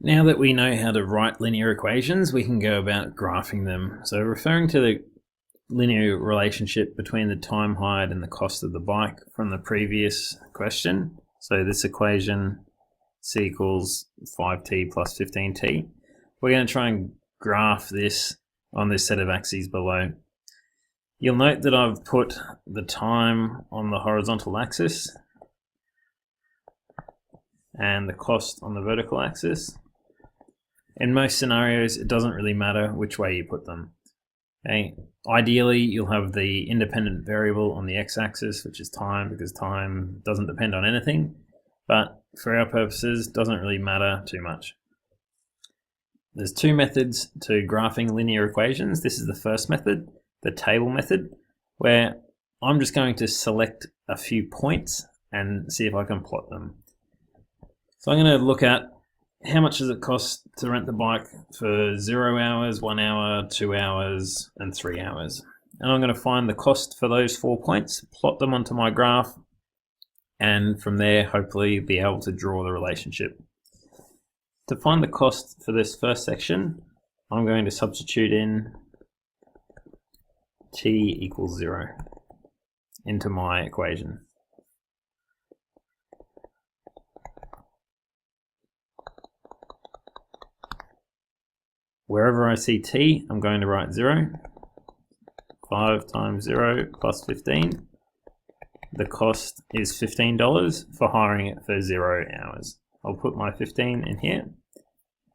Now that we know how to write linear equations, we can go about graphing them. So referring to the linear relationship between the time hired and the cost of the bike from the previous question. So this equation, C equals 5t plus 15t. We're going to try and graph this on this set of axes below. You'll note that I've put the time on the horizontal axis and the cost on the vertical axis. In most scenarios, it doesn't really matter which way you put them. Okay. Ideally, you'll have the independent variable on the x-axis, which is time, because time doesn't depend on anything. But for our purposes, it doesn't really matter too much. There's two methods to graphing linear equations. This is the first method, the table method, where I'm just going to select a few points and see if I can plot them. So I'm going to look at how much does it cost to rent the bike for 0 hours, 1 hour, 2 hours, and 3 hours. And I'm going to find the cost for those 4 points, plot them onto my graph, and from there hopefully be able to draw the relationship. To find the cost for this first section, I'm going to substitute in t equals 0 into my equation. Wherever I see t, I'm going to write 0. 5 times 0 plus 15. The cost is $15 for hiring it for 0 hours. I'll put my 15 in here.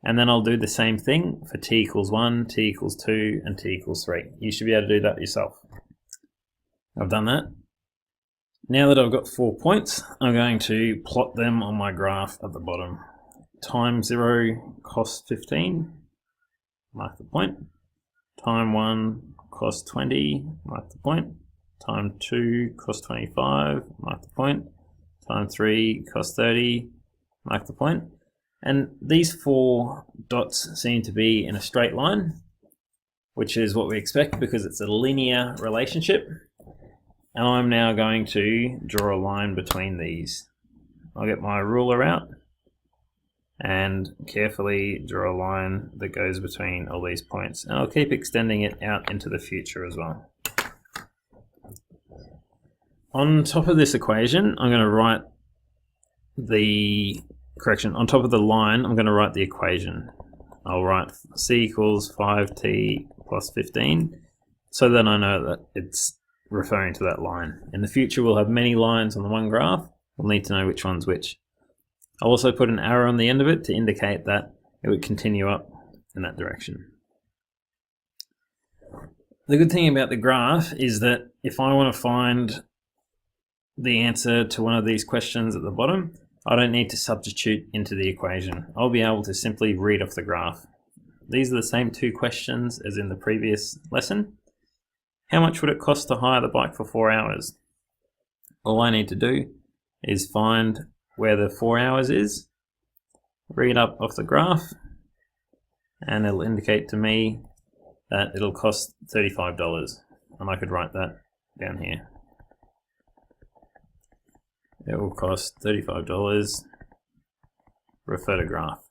And then I'll do the same thing for t equals 1, t equals 2, and t equals 3. You should be able to do that yourself. I've done that. Now that I've got 4 points, I'm going to plot them on my graph at the bottom. Time 0 costs 15. Mark the point. Time 1 costs 20, mark the point. Time 2 costs 25, mark the point. Time 3 costs 30, mark the point. And these 4 dots seem to be in a straight line, which is what we expect because it's a linear relationship. And I'm now going to draw a line between these. I'll get my ruler out and carefully draw a line that goes between all these points. And I'll keep extending it out into the future as well. On top of this equation, I'm going to write on top of the line, I'm going to write the equation. I'll write c equals 5t plus 15, so that I know that it's referring to that line. In the future, we'll have many lines on the one graph. We'll need to know which one's which. I'll also put an arrow on the end of it to indicate that it would continue up in that direction. The good thing about the graph is that if I want to find the answer to one of these questions at the bottom, I don't need to substitute into the equation. I'll be able to simply read off the graph. These are the same 2 questions as in the previous lesson. How much would it cost to hire the bike for 4 hours? All I need to do is find where the 4 hours is, read up off the graph, and it'll indicate to me that it'll cost $35. And I could write that down here. It will cost $35, refer to graph.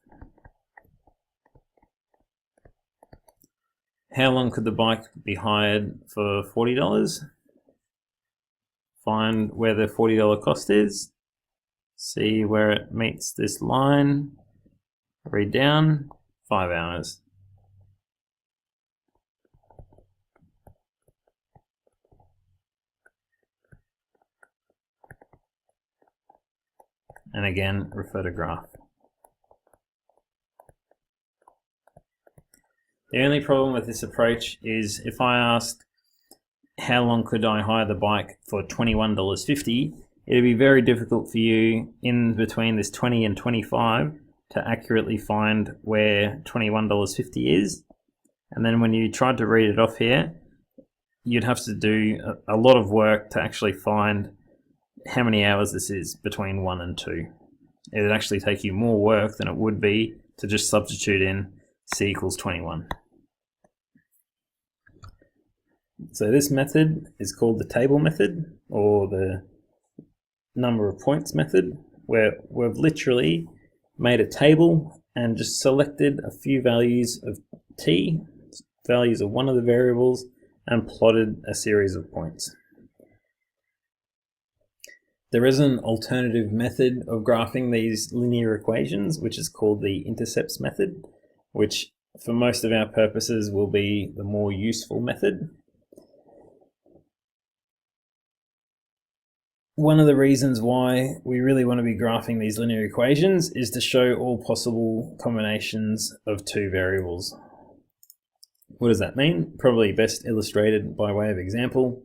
How long could the bike be hired for $40? Find where the $40 cost is. See where it meets this line, read down, 5 hours. And again, refer to graph. The only problem with this approach is if I asked how long could I hire the bike for $21.50, it'd be very difficult for you in between this 20 and 25 to accurately find where $21.50 is. And then when you tried to read it off here, you'd have to do a lot of work to actually find how many hours this is between 1 and 2. It would actually take you more work than it would be to just substitute in c equals 21. So this method is called the table method, or the number of points method, where we've literally made a table and just selected a few values of t, values of one of the variables, and plotted a series of points. There is an alternative method of graphing these linear equations, which is called the Intercepts method, which for most of our purposes will be the more useful method. One of the reasons why we really want to be graphing these linear equations is to show all possible combinations of two variables. What does that mean? Probably best illustrated by way of example.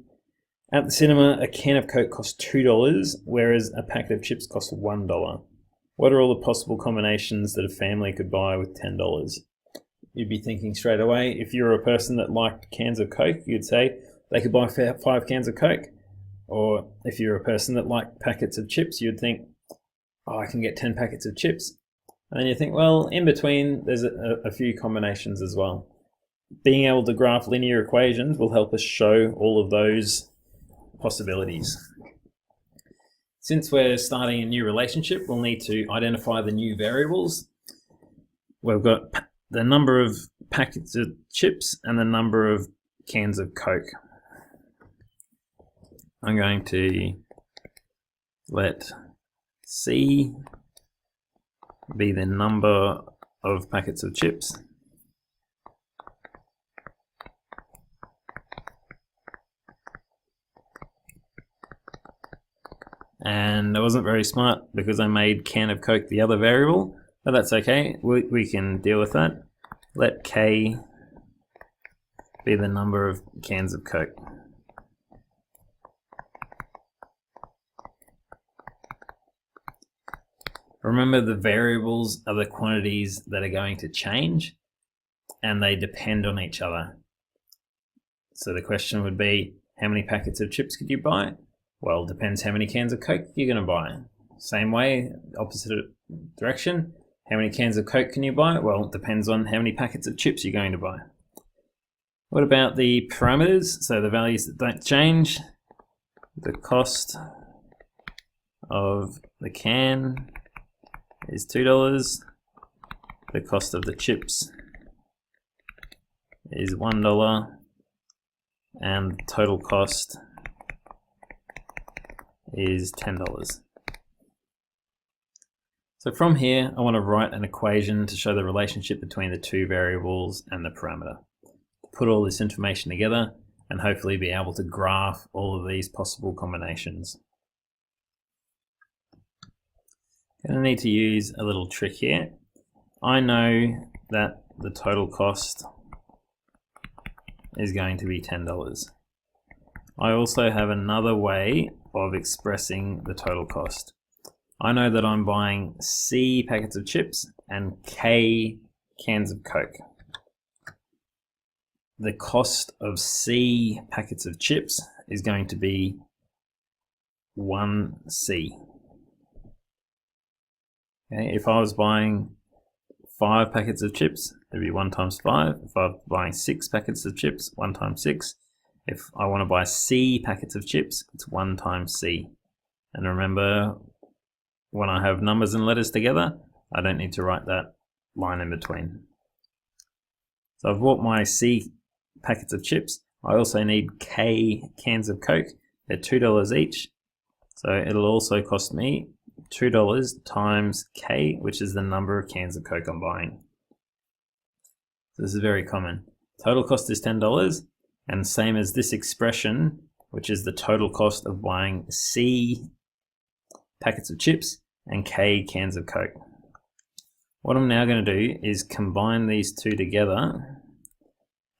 At the cinema, a can of Coke costs $2, whereas a packet of chips costs $1. What are all the possible combinations that a family could buy with $10? You'd be thinking straight away, if you're a person that liked cans of Coke, you'd say they could buy 5 cans of Coke. Or if you're a person that liked packets of chips, you'd think, oh, I can get 10 packets of chips. And then you think, well, in between, there's a few combinations as well. Being able to graph linear equations will help us show all of those possibilities. Since we're starting a new relationship, we'll need to identify the new variables. We've got the number of packets of chips and the number of cans of Coke. I'm going to let C be the number of packets of chips. And I wasn't very smart because I made can of Coke the other variable, but that's okay, we can deal with that. Let K be the number of cans of Coke. Remember, the variables are the quantities that are going to change, and they depend on each other. So the question would be, how many packets of chips could you buy? Well, it depends how many cans of Coke you're going to buy. Same way, opposite direction, how many cans of Coke can you buy? Well, it depends on how many packets of chips you're going to buy. What about the parameters? So the values that don't change. The cost of the can is $2. The cost of the chips is $1, and the total cost is $10. So from here, I want to write an equation to show the relationship between the two variables and the parameter. Put all this information together and hopefully be able to graph all of these possible combinations. Going to need to use a little trick here. I know that the total cost is going to be $10. I also have another way of expressing the total cost. I know that I'm buying C packets of chips and K cans of Coke. The cost of C packets of chips is going to be 1C. Okay, if I was buying 5 packets of chips, it'd be 1 times 5. If I'm buying 6 packets of chips, 1 times 6. If I want to buy C packets of chips, it's 1 times C. And remember, when I have numbers and letters together, I don't need to write that line in between. So I've bought my C packets of chips. I also need K cans of Coke. They're $2 each. So it'll also cost me $2 times K, which is the number of cans of Coke I'm buying. So this is very common. Total cost is $10, and same as this expression, which is the total cost of buying C packets of chips and K cans of Coke. What I'm now going to do is combine these two together,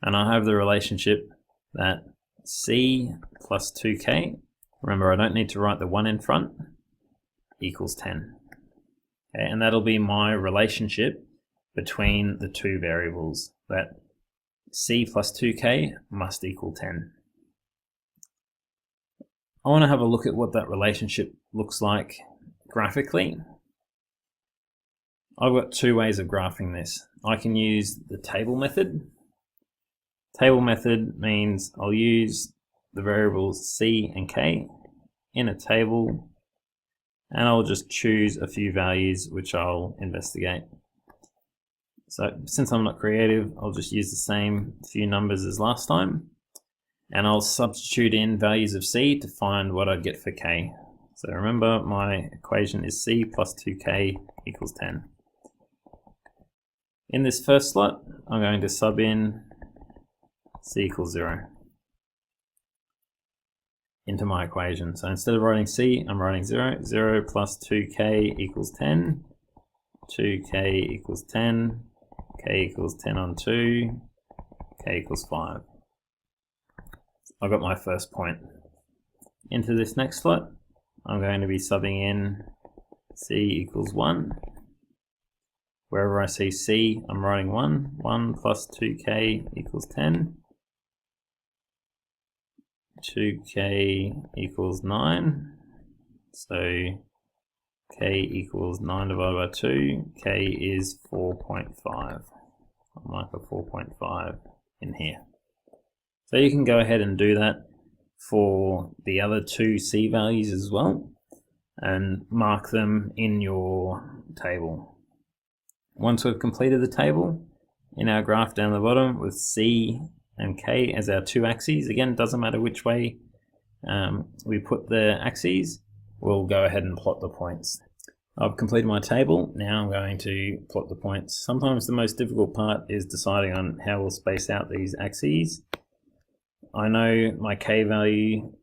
and I have the relationship that C plus 2K, remember I don't need to write the 1 in front, equals 10. Okay, and that'll be my relationship between the two variables, that C plus 2K must equal 10. I want to have a look at what that relationship looks like graphically. I've got 2 ways of graphing this. I can use the table method. Table method means I'll use the variables C and K in a table, and I'll just choose a few values which I'll investigate. So since I'm not creative, I'll just use the same few numbers as last time, and I'll substitute in values of C to find what I'd get for K. So remember, my equation is C plus 2K equals 10. In this first slot, I'm going to sub in C equals 0 into my equation. So instead of writing C, I'm writing 0. 0 plus 2K equals 10. 2K equals 10. K equals 10 on 2. K equals 5. I got my first point. Into this next slot, I'm going to be subbing in C equals 1. Wherever I see C, I'm writing 1. 1 plus 2K equals 10. 2K equals 9. So K equals 9 divided by 2. K is 4.5. I'll mark a 4.5 in here. So you can go ahead and do that for the other two C values as well, and mark them in your table. Once we've completed the table, in our graph down the bottom with C and K as our two axes, again, it doesn't matter which way we put the axes, we'll go ahead and plot the points. I've completed my table, now I'm going to plot the points. Sometimes the most difficult part is deciding on how we'll space out these axes. I know my K value,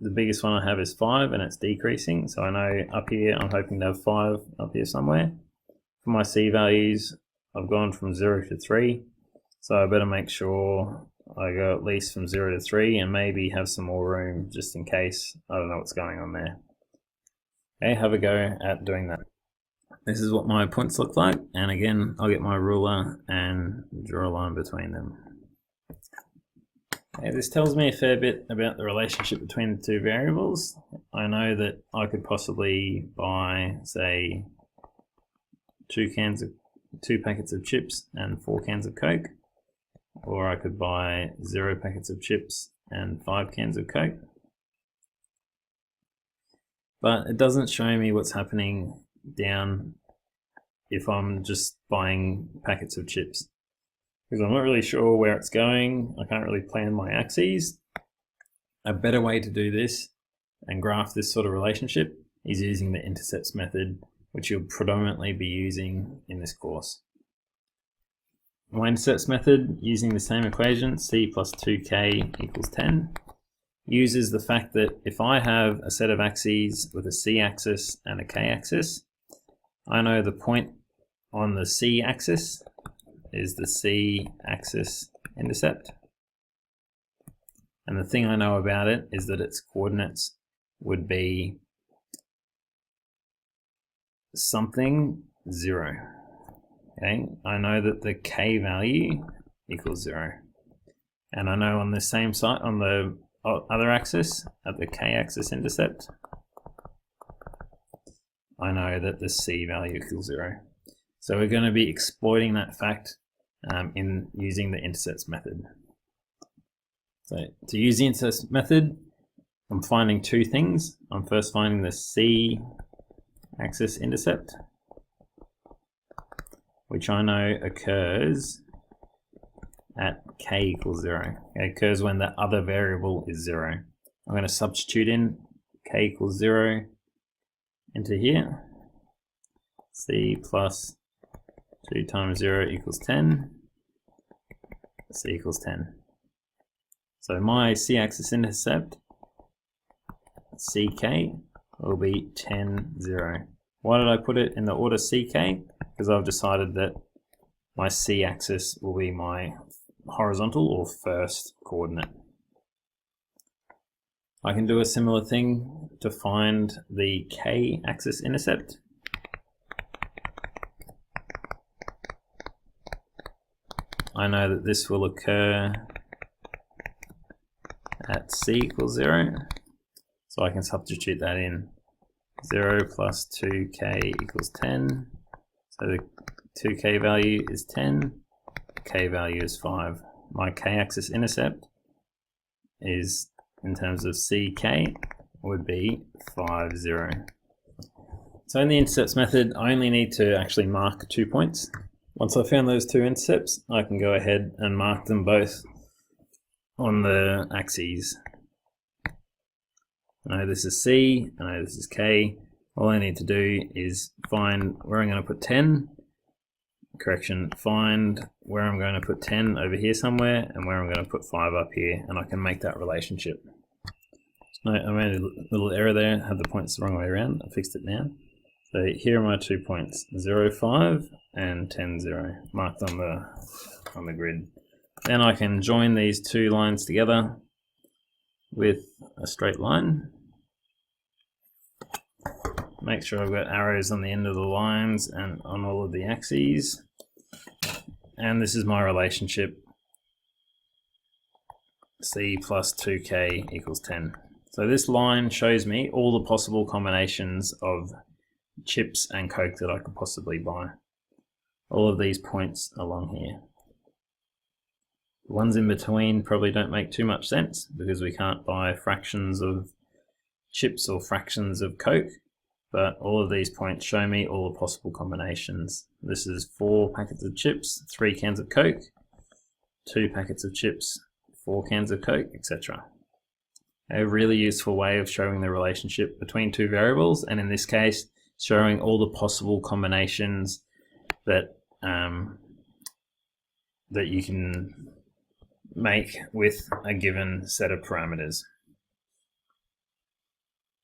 the biggest one I have is 5 and it's decreasing, so I know up here I'm hoping to have 5 up here somewhere. For my C values, I've gone from 0 to 3, so I better make sure I go at least from 0 to 3 and maybe have some more room just in case I don't know what's going on there. Okay, have a go at doing that. This is what my points look like, and again I'll get my ruler and draw a line between them. Okay, this tells me a fair bit about the relationship between the two variables. I know that I could possibly buy, say, 2 packets of chips and 4 cans of Coke, or I could buy 0 packets of chips and 5 cans of Coke. But it doesn't show me what's happening down if I'm just buying packets of chips, because I'm not really sure where it's going. I can't really plan my axes. A better way to do this and graph this sort of relationship is using the Intercepts method, which you'll predominantly be using in this course. My Intercepts method, using the same equation, C plus 2K equals 10, uses the fact that if I have a set of axes with a C axis and a K axis, I know the point on the C axis is the C axis intercept. And the thing I know about it is that its coordinates would be something 0. Okay, I know that the K value equals 0. And I know on the same side, on the other axis, at the K axis intercept, I know that the C value equals 0. So we're going to be exploiting that fact in using the Intercepts method. So to use the Intercepts method, I'm finding two things. I'm first finding the C axis intercept, which I know occurs at K equals 0. It occurs when the other variable is 0. I'm going to substitute in K equals 0 into here. C plus 2 times 0 equals 10. C equals 10. So my C-axis intercept, CK, will be 10, 0. Why did I put it in the order CK? Because I've decided that my C-axis will be my horizontal or first coordinate. I can do a similar thing to find the K-axis intercept. I know that this will occur at C equals 0, so I can substitute that in. 0 plus 2k equals 10, so the 2k value is 10, k value is 5. My k-axis intercept is, in terms of ck, would be 5, 0. So in the intercepts method, I only need to actually mark 2 points. Once I've found those two intercepts, I can go ahead and mark them both on the axes. I know this is C, I know this is K. All I need to do is find where I'm going to put 10. Correction, find where I'm going to put 10 over here somewhere and where I'm going to put 5 up here, and I can make that relationship. No, I made a little error there, had the points the wrong way around. I fixed it now. So here are my 2 points, 0, 5 and 10, 0, marked on the grid. Then I can join these two lines together with a straight line. Make sure I've got arrows on the end of the lines and on all of the axes. And this is my relationship, C plus 2K equals 10. So this line shows me all the possible combinations of chips and Coke that I could possibly buy. All of these points along here. The ones in between probably don't make too much sense because we can't buy fractions of chips or fractions of Coke, but all of these points show me all the possible combinations. This is 4 packets of chips, 3 cans of Coke, 2 packets of chips, 4 cans of Coke, etc. A really useful way of showing the relationship between two variables, and in this case, showing all the possible combinations that that you can make with a given set of parameters.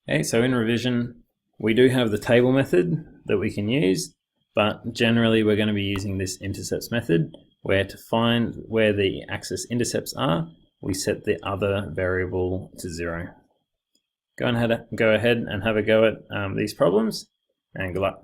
Okay, so in revision, we do have the table method that we can use, but generally we're going to be using this intercepts method, where to find where the axis intercepts are, we set the other variable to 0. Go ahead and have a go at these problems, and good luck.